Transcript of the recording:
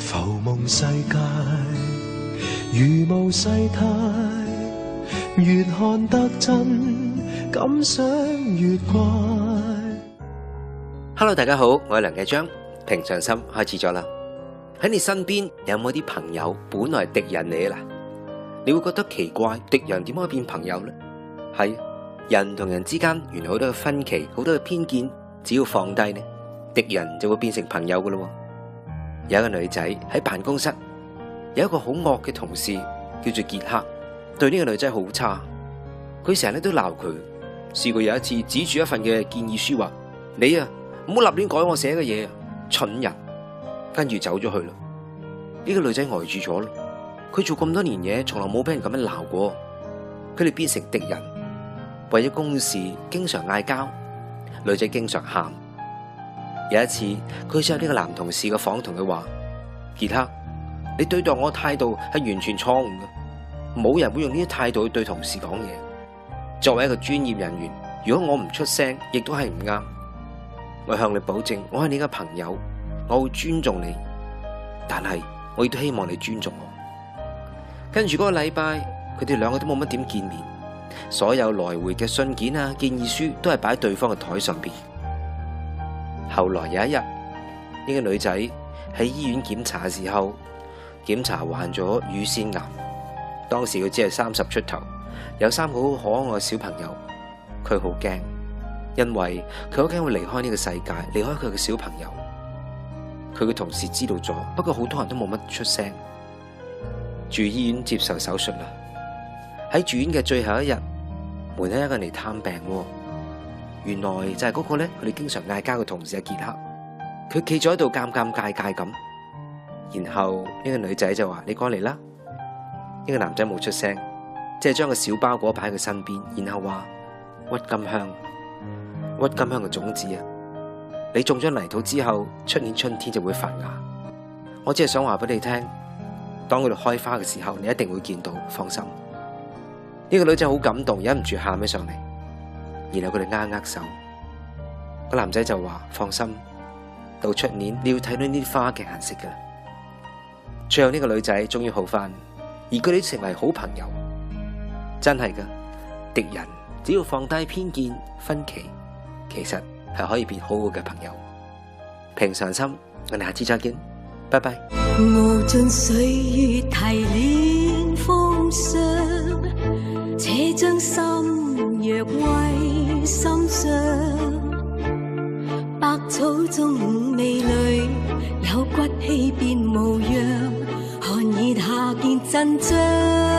浮夢世界如無世態，越看得真，感想越怪。Hello， 大家好，我係梁繼章，平常心開始咗啦。喺你身邊有冇啲朋友本來係敵人嚟啊？你會覺得奇怪，敵人點可以變朋友呢？係人同人之間原來好多嘅分歧，好多嘅偏見，只要放低呢，敵人就會變成朋友噶咯。有一個女仔喺辦公室，有一個好惡嘅同事叫做傑克，對呢個女仔好差，佢成日都鬧佢。試過有一次指住一份嘅建議書話：你啊，唔好立亂改我寫嘅嘢，蠢人。跟住走咗去啦。呢個女仔呆住咗啦。佢做咁多年嘢，從來冇俾人咁樣鬧過。佢哋變成敵人，為咗公事經常嗌交。女仔經常喊。有一次，佢上呢個男同事嘅房同佢話：傑克，你對待我嘅態度係完全錯誤嘅，冇人會用呢啲態度去對同事講嘢。作為一個專業人員，如果我唔出聲，亦都係唔啱。我向你保證，我係你嘅朋友，我會尊重你，但係我亦都希望你尊重我。跟住嗰個禮拜，佢哋兩個都冇乜點見面，所有來回嘅信件啊、建議書都係擺喺對方嘅台上邊。後來有一日，呢個女仔喺醫院檢查嘅時候，檢查患咗乳腺癌。當時佢只係30出頭，有3個好可愛嘅小朋友。佢好驚，因為佢好驚會離開呢個世界，離開佢嘅小朋友。佢嘅同事知道咗，不過好多人都冇乜出聲。住醫院接受手術啦。喺住院嘅最後一日，門口有一個人嚟探病。原來就係嗰個咧，佢哋經常嗌交嘅同事阿傑克。佢企咗喺度，尷尷尬尬咁。然後呢個女仔就話：你過嚟啦。呢個男仔冇出聲，即係將個小包裹擺喺佢身邊，然後話：鬱金香，鬱金香嘅種子啊！你種咗泥土之後，出年春天就會發芽。我只係想話俾你聽，當佢哋開花嘅時候，你一定會見到，放心。呢個女仔好感動，忍唔住喊起上嚟。然後佢哋握手，個男仔就話：放心，到出年你要睇到呢啲花嘅顏色噶。最後呢個女仔終於好返，而佢哋成為好朋友。真係噶，敵人只要放低偏見分歧，其實係可以變好好嘅朋友。平常心，我哋下次再見，拜拜。熬盡歲月提煉風霜，且將心若為心傷。百草中五味裏，有骨氣變模樣，寒熱下見真章。